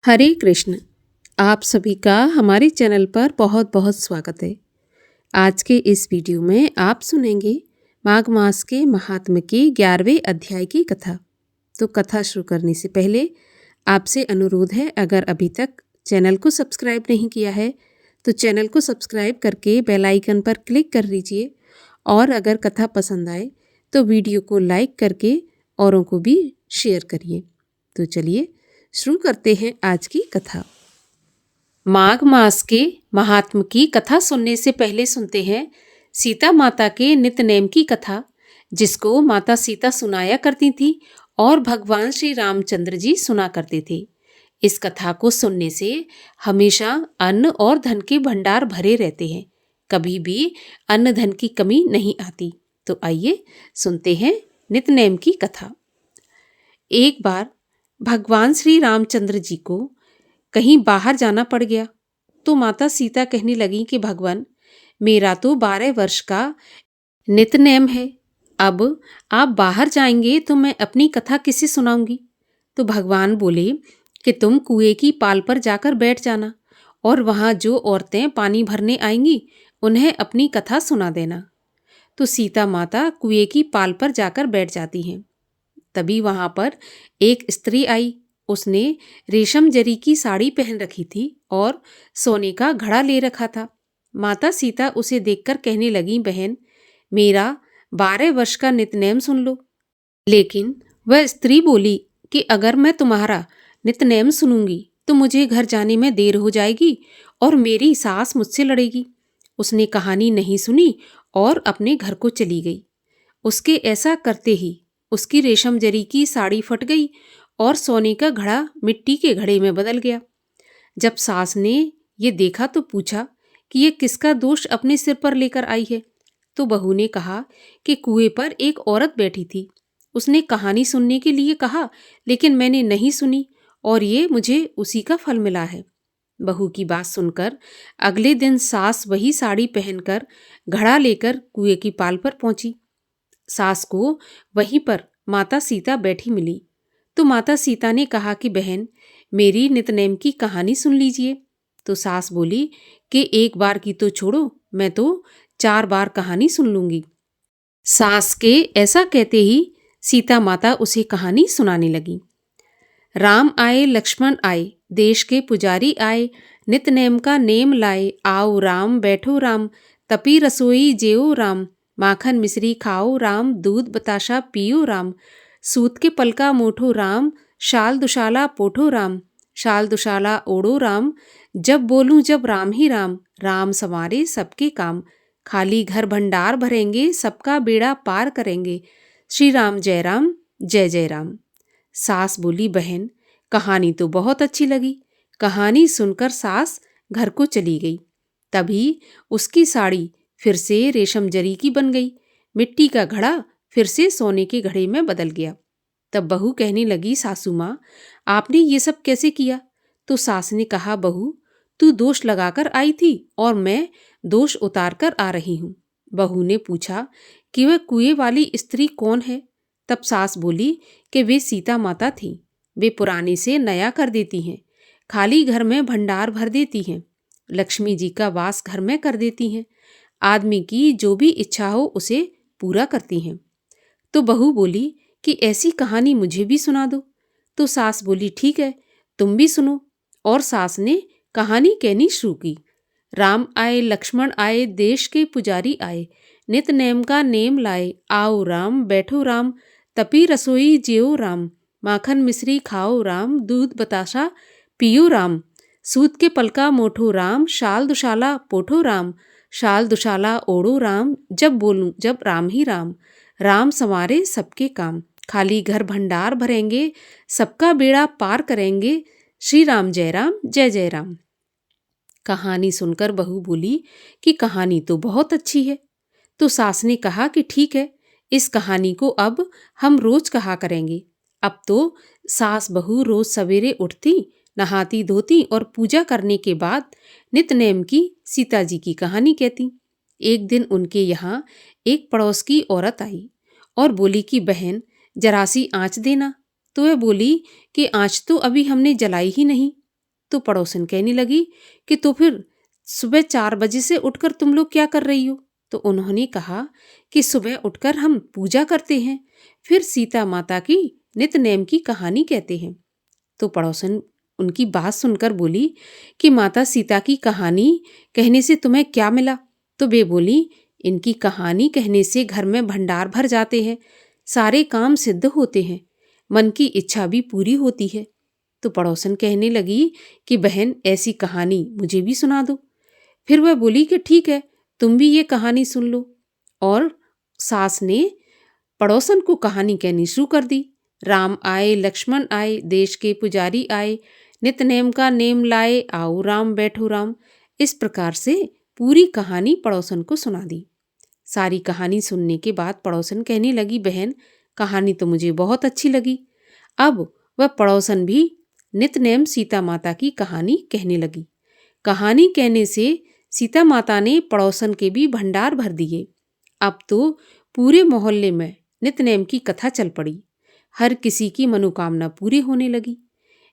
हरे कृष्ण। आप सभी का हमारे चैनल पर बहुत बहुत स्वागत है। आज के इस वीडियो में आप सुनेंगे माघ मास के महात्म्य के 11वें अध्याय की कथा। तो कथा शुरू करने से पहले आपसे अनुरोध है, अगर अभी तक चैनल को सब्सक्राइब नहीं किया है तो चैनल को सब्सक्राइब करके बेल आइकन पर क्लिक कर लीजिए, और अगर कथा पसंद आए तो वीडियो को लाइक करके औरों को भी शेयर करिए। तो चलिए शुरू करते हैं आज की कथा। माघ मास के महात्म्य की कथा सुनने से पहले सुनते हैं सीता माता के नित्य नेम की कथा, जिसको माता सीता सुनाया करती थी और भगवान श्री रामचंद्र जी सुना करते थे। इस कथा को सुनने से हमेशा अन्न और धन के भंडार भरे रहते हैं, कभी भी अन्न धन की कमी नहीं आती। तो आइए सुनते हैं नित्य नेम की कथा। एक बार भगवान श्री रामचंद्र जी को कहीं बाहर जाना पड़ गया, तो माता सीता कहने लगी कि भगवान, मेरा तो 12 वर्ष का नितनेम है, अब आप बाहर जाएंगे तो मैं अपनी कथा किसे सुनाऊंगी। तो भगवान बोले कि तुम कुएं की पाल पर जाकर बैठ जाना, और वहां जो औरतें पानी भरने आएंगी उन्हें अपनी कथा सुना देना। तो सीता माता कुएं की पाल पर जाकर बैठ जाती हैं। तभी वहां पर एक स्त्री आई। उसने रेशम जरी की साड़ी पहन रखी थी और सोने का घड़ा ले रखा था। माता सीता उसे देखकर कहने लगी, बहन, मेरा 12 वर्ष का नितनेम सुन लो। लेकिन वह स्त्री बोली कि अगर मैं तुम्हारा नितनेम सुनूंगी तो मुझे घर जाने में देर हो जाएगी और मेरी सास मुझसे लड़ेगी। उसने कहानी नहीं सुनी और अपने घर को चली गई। उसके ऐसा करते ही उसकी रेशम जरी की साड़ी फट गई और सोने का घड़ा मिट्टी के घड़े में बदल गया। जब सास ने ये देखा तो पूछा कि ये किसका दोष अपने सिर पर लेकर आई है। तो बहू ने कहा कि कुएं पर एक औरत बैठी थी, उसने कहानी सुनने के लिए कहा, लेकिन मैंने नहीं सुनी और ये मुझे उसी का फल मिला है। बहू की बात सुनकर अगले दिन सास वही साड़ी पहनकर घड़ा लेकर कुएं की पाल पर पहुंची। सास को वहीं पर माता सीता बैठी मिली। तो माता सीता ने कहा कि बहन, मेरी नितनेम की कहानी सुन लीजिए। तो सास बोली कि एक बार की तो छोड़ो, मैं तो 4 बार कहानी सुन लूंगी। सास के ऐसा कहते ही सीता माता उसे कहानी सुनाने लगी। राम आए लक्ष्मण आए, देश के पुजारी आए, नितनेम का नेम लाए, आओ राम बैठो राम, तपी रसोई जेओ राम, माखन मिश्री खाओ राम, दूध बताशा पियो राम, सूत के पलका मोठो राम, शाल दुशाला पोठो राम, शाल दुशाला ओढ़ो राम, जब बोलूं जब राम ही राम, राम संवारे सबके काम, खाली घर भंडार भरेंगे, सबका बेड़ा पार करेंगे, श्री राम जय राम जय जय राम। सास बोली, बहन, कहानी तो बहुत अच्छी लगी। कहानी सुनकर सास घर को चली गई। तभी उसकी साड़ी फिर से रेशम जरी की बन गई, मिट्टी का घड़ा फिर से सोने के घड़े में बदल गया। तब बहू कहने लगी, सासू माँ, आपने ये सब कैसे किया? तो सास ने कहा, बहू, तू दोष लगाकर आई थी और मैं दोष उतार कर आ रही हूँ। बहू ने पूछा कि वह कुएं वाली स्त्री कौन है? तब सास बोली कि वे सीता माता थी। वे पुराने से नया कर देती हैं, खाली घर में भंडार भर देती हैं, लक्ष्मी जी का वास घर में कर देती हैं, आदमी की जो भी इच्छा हो उसे पूरा करती हैं। तो बहू बोली कि ऐसी कहानी मुझे भी सुना दो। तो सास बोली, ठीक है, तुम भी सुनो। और सास ने कहानी कहनी शुरू की। राम आए लक्ष्मण आए, देश के पुजारी आए, नित नेम का नेम लाए, आओ राम बैठो राम, तपी रसोई जेओ राम, माखन मिश्री खाओ राम, दूध बताशा पियो राम, सूत के पलका मोठो राम, शाल दुशाला पोठो राम, शाल दुशाला ओढ़ो राम, जब बोलूं जब राम ही राम, राम संवारे सबके काम, खाली घर भंडार भरेंगे, सबका बेड़ा पार करेंगे, श्री राम जय जय राम। कहानी सुनकर बहू बोली कि कहानी तो बहुत अच्छी है। तो सास ने कहा कि ठीक है, इस कहानी को अब हम रोज कहा करेंगे। अब तो सास बहू रोज सवेरे उठती, नहाती धोती और पूजा करने के बाद नितनेम की सीता जी की कहानी कहती। एक दिन उनके यहाँ एक पड़ोस की औरत आई और बोली कि बहन, जरा सी आँच देना। तो वह बोली कि आँच तो अभी हमने जलाई ही नहीं। तो पड़ोसन कहने लगी कि तो फिर सुबह 4 बजे से उठकर तुम लोग क्या कर रही हो? तो उन्होंने कहा कि सुबह उठकर हम पूजा करते हैं, फिर सीता माता की नित नेम की कहानी कहते हैं। तो पड़ोसन उनकी बात सुनकर बोली कि माता सीता की कहानी कहने से तुम्हें क्या मिला? तो वे बोली, इनकी कहानी कहने से घर में भंडार भर जाते हैं, सारे काम सिद्ध होते हैं, मन की इच्छा भी पूरी होती है। तो पड़ोसन कहने लगी कि बहन ऐसी कहानी मुझे भी सुना दो। फिर वह बोली कि ठीक है, तुम भी ये कहानी सुन लो। और सास ने पड़ोसन को कहानी कहनी शुरू कर दी। राम आए लक्ष्मण आए, देश के पुजारी आए, नित नेम का नेम लाए, आओ राम बैठो राम। इस प्रकार से पूरी कहानी पड़ोसन को सुना दी। सारी कहानी सुनने के बाद पड़ोसन कहने लगी, बहन कहानी तो मुझे बहुत अच्छी लगी। अब वह पड़ोसन भी नित नेम सीता माता की कहानी कहने लगी। कहानी कहने से सीता माता ने पड़ोसन के भी भंडार भर दिए। अब तो पूरे मोहल्ले में नितनेम की कथा चल पड़ी। हर किसी की मनोकामना पूरी होने लगी।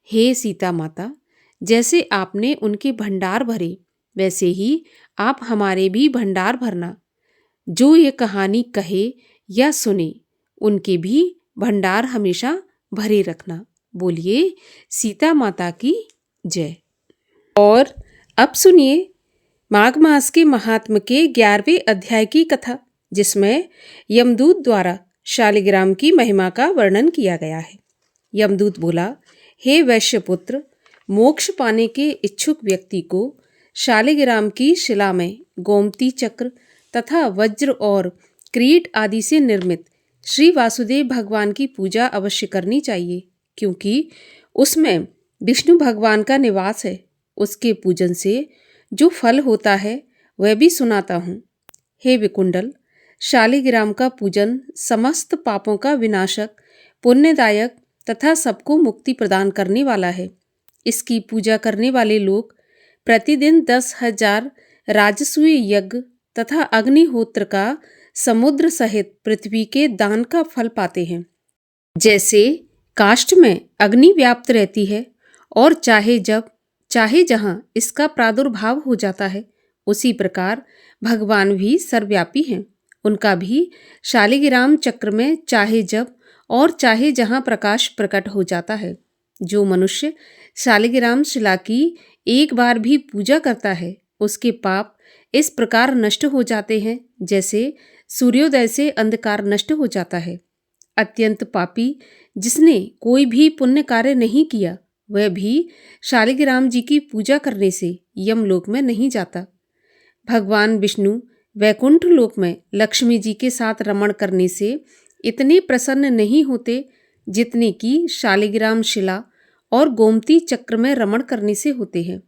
हे सीता माता, जैसे आपने उनके भंडार भरे, वैसे ही आप हमारे भी भंडार भरना। जो ये कहानी कहे या सुने, उनके भी भंडार हमेशा भरे रखना। बोलिए सीता माता की जय। और अब सुनिए माघ मास के महात्म के 11वें अध्याय की कथा, जिसमें यमदूत द्वारा शालिग्राम की महिमा का वर्णन किया गया है। यमदूत बोला, हे वैश्यपुत्र, मोक्ष पाने के इच्छुक व्यक्ति को शालिग्राम की शिला में गोमती चक्र तथा वज्र और क्रीट आदि से निर्मित श्री वासुदेव भगवान की पूजा अवश्य करनी चाहिए, क्योंकि उसमें विष्णु भगवान का निवास है। उसके पूजन से जो फल होता है वह भी सुनाता हूँ। हे विकुंडल, शालिग्राम का पूजन समस्त पापों का विनाशक, पुण्यदायक तथा सबको मुक्ति प्रदान करने वाला है। इसकी पूजा करने वाले लोग प्रतिदिन 10,000 राजसूय यज्ञ तथा अग्निहोत्र का समुद्र सहित पृथ्वी के दान का फल पाते हैं। जैसे काष्ठ में अग्नि व्याप्त रहती है और चाहे जब चाहे जहाँ इसका प्रादुर्भाव हो जाता है, उसी प्रकार भगवान भी सर्वव्यापी हैं। उनका भी शालिग्राम चक्र में चाहे जब और चाहे जहाँ प्रकाश प्रकट हो जाता है। जो मनुष्य शालिग्राम शिला की एक बार भी पूजा करता है, उसके पाप इस प्रकार नष्ट हो जाते हैं जैसे सूर्योदय से अंधकार नष्ट हो जाता है। अत्यंत पापी जिसने कोई भी पुण्य कार्य नहीं किया, वह भी शालिग्राम जी की पूजा करने से यमलोक में नहीं जाता। भगवान विष्णु वैकुंठ लोक में लक्ष्मी जी के साथ रमण करने से इतने प्रसन्न नहीं होते जितने कि शालिग्राम शिला और गोमती चक्र में रमण करने से होते हैं।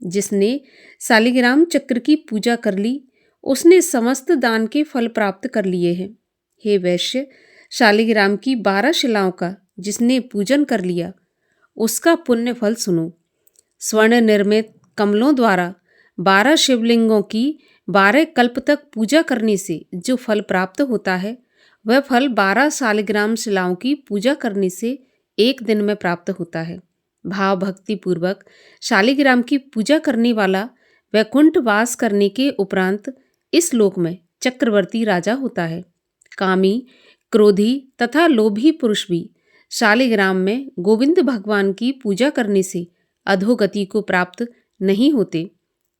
जिसने शालिग्राम चक्र की पूजा कर ली, उसने समस्त दान के फल प्राप्त कर लिए हैं। हे वैश्य, शालिग्राम की 12 शिलाओं का जिसने पूजन कर लिया, उसका पुण्य फल सुनो। स्वर्ण निर्मित कमलों द्वारा 12 शिवलिंगों की 12 कल्प तक पूजा करने से जो फल प्राप्त होता है, वह फल 12 शालिग्राम शिलाओं की पूजा करने से एक दिन में प्राप्त होता है। भाव भक्ति पूर्वक शालिग्राम की पूजा करने वाला वैकुंठ वास करने के उपरांत इस लोक में चक्रवर्ती राजा होता है। कामी, क्रोधी तथा लोभी पुरुष भी शालिग्राम में गोविंद भगवान की पूजा करने से अधोगति को प्राप्त नहीं होते।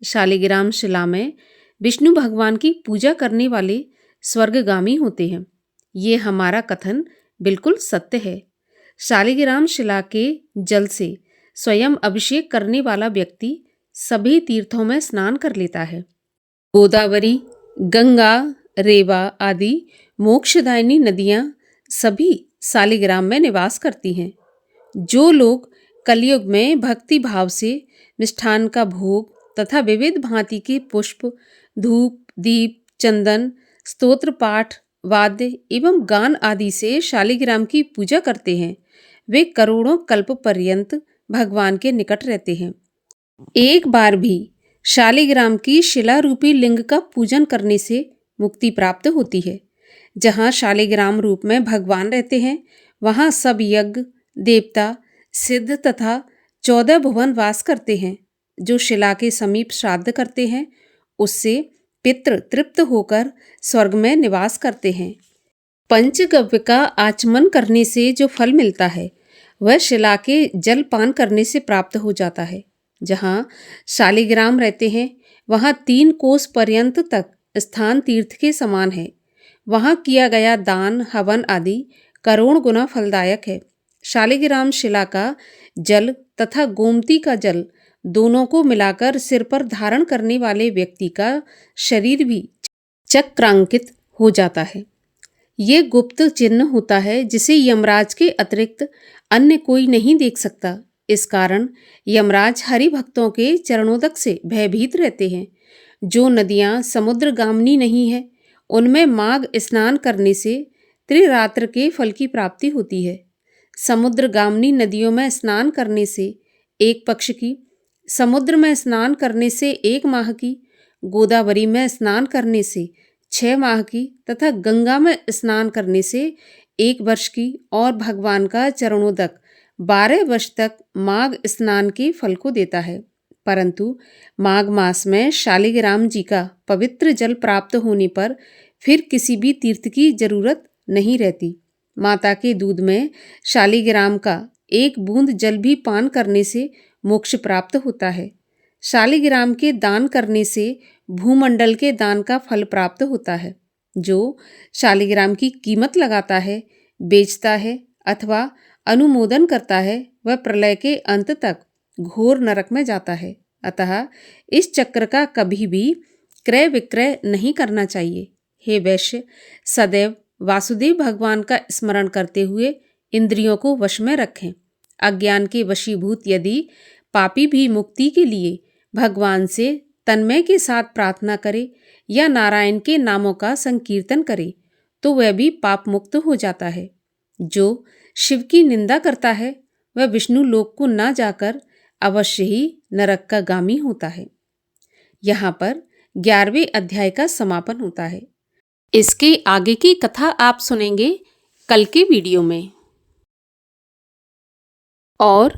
शालिग्राम शिला में विष्णु भगवान की पूजा करने वाले स्वर्गगामी होते हैं। ये हमारा कथन बिल्कुल सत्य है। शालिग्राम शिला के जल से स्वयं अभिषेक करने वाला व्यक्ति सभी तीर्थों में स्नान कर लेता है। गोदावरी, गंगा, रेवा आदि मोक्षदायिनी नदियाँ सभी शालिग्राम में निवास करती हैं। जो लोग कलयुग में भक्ति भाव से मिष्ठान का भोग तथा विविध भांति के पुष्प, धूप, दीप, चंदन, स्तोत्र पाठ, वाद्य एवं गान आदि से शालिग्राम की पूजा करते हैं, वे करोड़ों कल्प पर्यंत भगवान के निकट रहते हैं। एक बार भी शालिग्राम की शिला रूपी लिंग का पूजन करने से मुक्ति प्राप्त होती है। जहाँ शालिग्राम रूप में भगवान रहते हैं, वहाँ सब यज्ञ, देवता, सिद्ध तथा 14 भुवन वास करते हैं। जो शिला के समीप श्राद्ध करते हैं उससे पितृ तृप्त होकर स्वर्ग में निवास करते हैं। पंचगव्य का आचमन करने से जो फल मिलता है वह शिला के जल पान करने से प्राप्त हो जाता है। जहाँ शालिग्राम रहते हैं वहाँ 3 कोस पर्यंत तक स्थान तीर्थ के समान है। वहाँ किया गया दान हवन आदि करोड़ गुना फलदायक है। शालिग्राम शिला का जल तथा गोमती का जल दोनों को मिलाकर सिर पर धारण करने वाले व्यक्ति का शरीर भी चक्रांकित हो जाता है। ये गुप्त चिन्ह होता है जिसे यमराज के अतिरिक्त अन्य कोई नहीं देख सकता। इस कारण यमराज हरि भक्तों के चरणोदक से भयभीत रहते हैं। जो नदियाँ समुद्रगामिनी नहीं है उनमें माघ स्नान करने से त्रिरात्र के फल की प्राप्ति होती है। समुद्रगामिनी नदियों में स्नान करने से 1 पक्ष की, समुद्र में स्नान करने से 1 माह की, गोदावरी में स्नान करने से 6 माह की तथा गंगा में स्नान करने से 1 वर्ष की और भगवान का चरणोदक 12 वर्ष तक माघ स्नान के फल को देता है। परंतु माघ मास में शालिग्राम जी का पवित्र जल प्राप्त होने पर फिर किसी भी तीर्थ की जरूरत नहीं रहती। माता के दूध में शालिग्राम का 1 बूंद जल भी पान करने से मोक्ष प्राप्त होता है। शालिग्राम के दान करने से भूमंडल के दान का फल प्राप्त होता है। जो शालिग्राम की कीमत लगाता है, बेचता है अथवा अनुमोदन करता है वह प्रलय के अंत तक घोर नरक में जाता है। अतः इस चक्र का कभी भी क्रय विक्रय नहीं करना चाहिए। हे वैश्य, सदैव वासुदेव भगवान का स्मरण करते हुए इंद्रियों को वश में रखें। अज्ञान के वशीभूत यदि पापी भी मुक्ति के लिए भगवान से तन्मय के साथ प्रार्थना करे या नारायण के नामों का संकीर्तन करे तो वह भी पाप मुक्त हो जाता है। जो शिव की निंदा करता है वह विष्णु लोक को न जाकर अवश्य ही नरक का गामी होता है। यहाँ पर 11वें अध्याय का समापन होता है। इसके आगे की कथा आप सुनेंगे कल के वीडियो में। और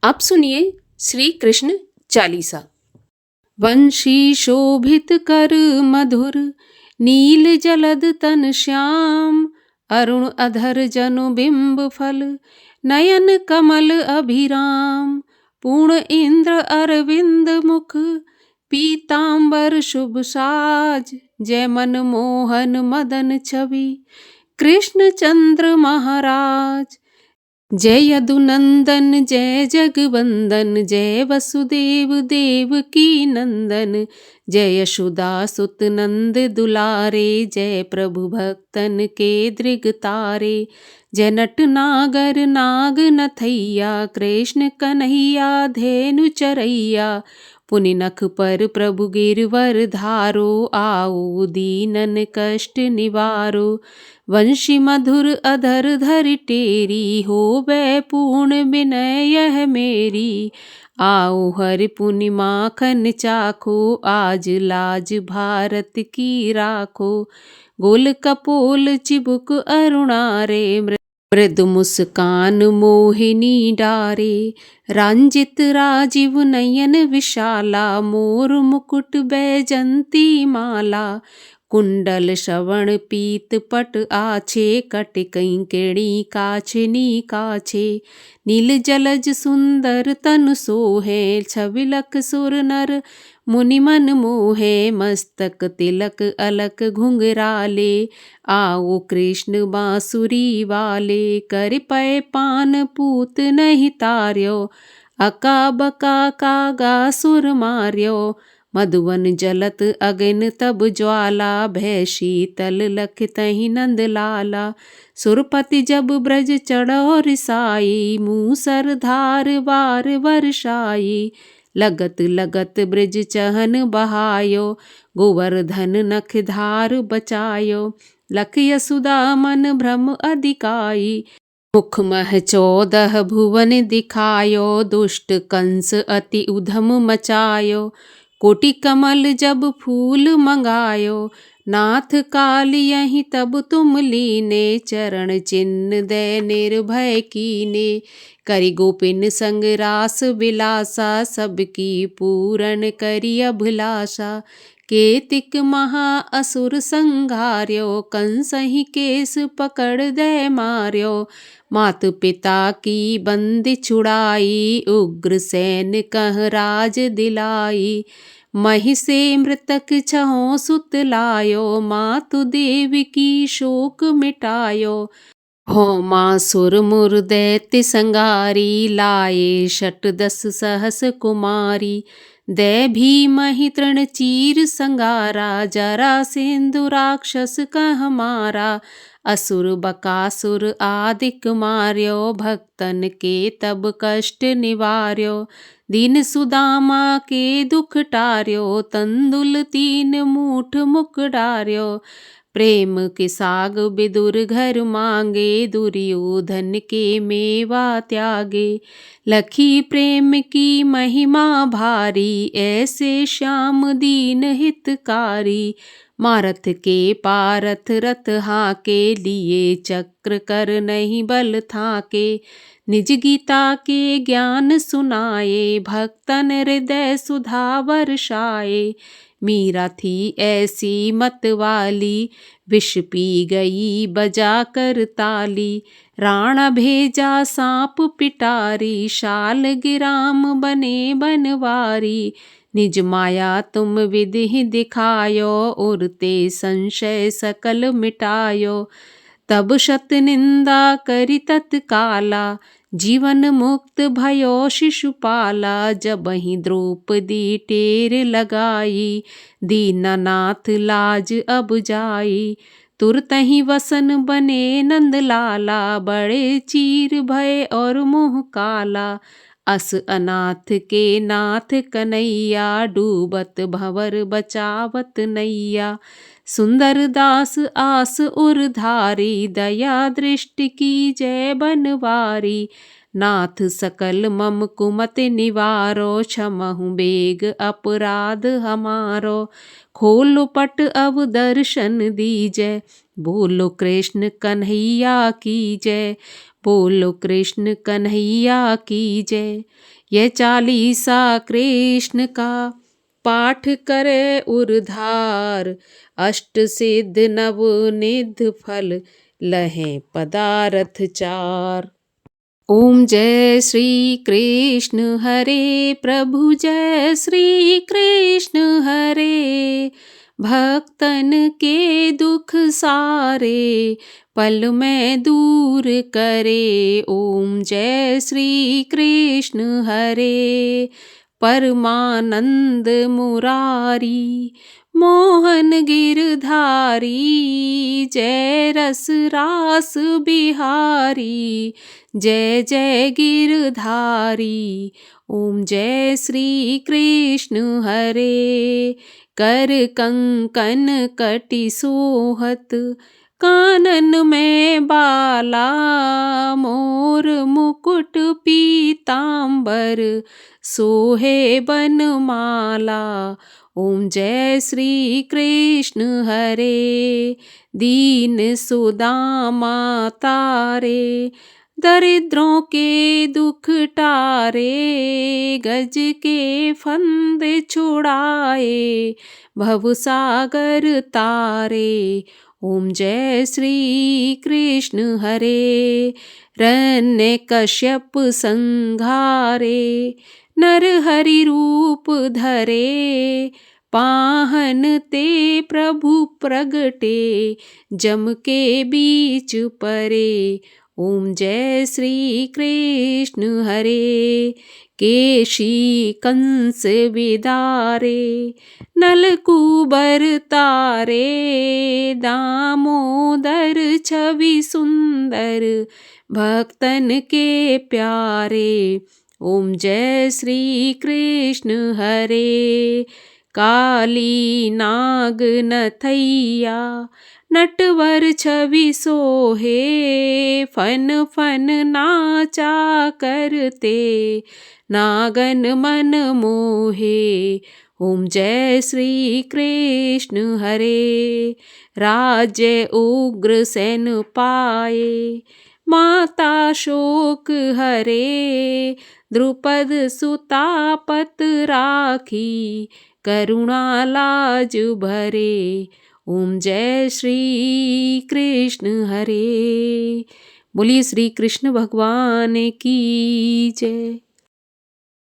अब सुनिए श्री कृष्ण चालीसा। वंशी शोभित कर मधुर, नील जलद तन श्याम, अरुण अधर जनु बिंब फल, नयन कमल अभिराम, पूर्ण इंद्र अरविंद मुख, पीतांबर शुभ साज, जय मन मोहन मदन छवि, कृष्ण चंद्र महाराज। जय यदुनंदन जय जगवंदन, जय वसुदेव देव की नंदन, जय यशोदा सुत नंद दुलारे, जय प्रभु भक्तन के दृग तारे, जय नट नागर नाग नथैया, कृष्ण कन्हैया धेनु चरैया, पुनि नख पर प्रभु गिरवर धारो, आओ दीनन कष्ट निवारो, वंशी मधुर अधर धर टेरी, हो वै पूर्ण विनय यह मेरी, आओ हरि पुनि माखन चाखो, आज लाज भारत की राखो, गोल कपोल चिबुक अरुणारे, मृदु मुस्कान मोहिनी डारे, रंजित राजीव नयन विशाला, मोर मुकुट बैजंती माला, कुंडल श्रवण पीत पट आछे, कटिकई केणी काछनी काछे, नील जलज सुंदर तन सोहे, छविलक सुर नर मुनि मन मोहे, मस्तक तिलक अलक घुंघराले, आओ कृष्ण बांसुरी वाले, कर पय पान पूत नहीं तार्यो, अका बका कागा सुर मार्यो, मधुवन जलत अगन तब ज्वाला, भय शीतल लख तहि नंद लाला, सुरपति जब ब्रज चढ़ो रिसाई, मूसर धार बार वर्षाई, लगत लगत ब्रज चहन बहायो, गोवर्धन नख धार बचायो, लख यशुदा मन भ्रम अधिकाई, मुख मह 14 भुवन दिखायो, दुष्ट कंस अति उधम मचायो, कोटि कमल जब फूल मंगायो, नाथ काल यहीं तब तुम लीने, चरण चिन्ह दे निर्भय कीने। करि गोपिन संग रास बिलासा, सबकी पूरन करि अभिलाषा। केतिक महा असुर संघार्यो, कंसहि केस पकड़ दे मार्यो। मात पिता की बंदी छुड़ाई, उग्र सैन कह राज दिलाई। मही से मृतक छहों सुत लायो, मातु देव की शोक मिटायो। हो मासुर मुर दैत्य संगारी, लाए शत दस सहस कुमारी। दै भीमहि तृण चीर संगारा, जरा सिंधु राक्षस कह मारा। असुर बकासुर आदिक मार्यो, भक्तन के तब कष्ट निवार्यो। दीन सुदामा के दुख टार्यो, तंदुल 3 मूठ मुख डार्यो। प्रेम के साग विदुर घर मांगे, दुर्योधन के मेवा त्यागे। लखी प्रेम की महिमा भारी, ऐसे श्याम दीन हितकारी। मारथ के पारथ रथ हाके, लिए चक्र कर नहीं बल थाके। निज गीता के ज्ञान सुनाए, भक्तन हृदय सुधा बरसाए। मीरा थी ऐसी मत वाली, विष पी गई बजा कर ताली। राणा भेजा सांप पिटारी, शाल गिराम बने बनवारी। निज माया तुम विधि दिखायो, उरते संशय सकल मिटायो। तब शत निंदा करि तत्काला, जीवन मुक्त भयो शिशुपाला। जबहि द्रौपदी टेर लगाई, दीनानाथ लाज अब जाई। तुरतहि वसन बने नंद लाला, बड़े चीर भय और मुँह काला। अस अनाथ के नाथ कन्हैया, डूबत भंवर बचावत नैया। सुंदर दास आस उरधारी, दया दृष्टि की जय बनवारी। नाथ सकल मम कुमति निवारो, क्षमहु बेग अपराध हमारो। खोलो पट अब दर्शन दीजै, बोलो कृष्ण कन्हैया की जय। बोलो कृष्ण कन्हैया की जय। यह चालीसा कृष्ण का पाठ करे उरधार, अष्ट सिद्ध नव निध फल लहें पदारथ 4। ओम जय श्री कृष्ण हरे प्रभु, जय श्री कृष्ण हरे। भक्तन के दुख सारे, पल में दूर करे। ओम जय श्री कृष्ण हरे। परमानंद मुरारी, मोहन गिरधारी। जय रस रास बिहारी, जय जय गिरधारी। ओम जय श्री कृष्ण हरे। कर कंकन कटि सोहत, कानन में बाला। मोर मुकुट पीतांबर, सोहे बनमाला। ओम जय श्री कृष्ण हरे। दीन सुदामा तारे, दरिद्रों के दुख टारे। गज के फंदे छुड़ाए, भवसागर तारे। ओम जय श्री कृष्ण हरे। रण्य कश्यप संघारे, नर हरि रूप धरे। पाहन ते प्रभु प्रगटे, जम के बीच परे। ओम जय श्री कृष्ण हरे। केशी कंस विदारे, नलकूबर तारे। दामोदर छवि सुंदर, भक्तन के प्यारे। ओम जय श्री कृष्ण हरे। काली नाग नथैया, नटवर छवि सोहे। फन फन नाचा करते, नागन मन मोहे। ओम जय श्री कृष्ण हरे। राज्य उग्र सेन पाए, माता शोक हरे। द्रुपद सुता पत राखी, करुणा लाज भरे। ओम जय श्री कृष्ण हरे। बोलिए श्री कृष्ण भगवान की जय।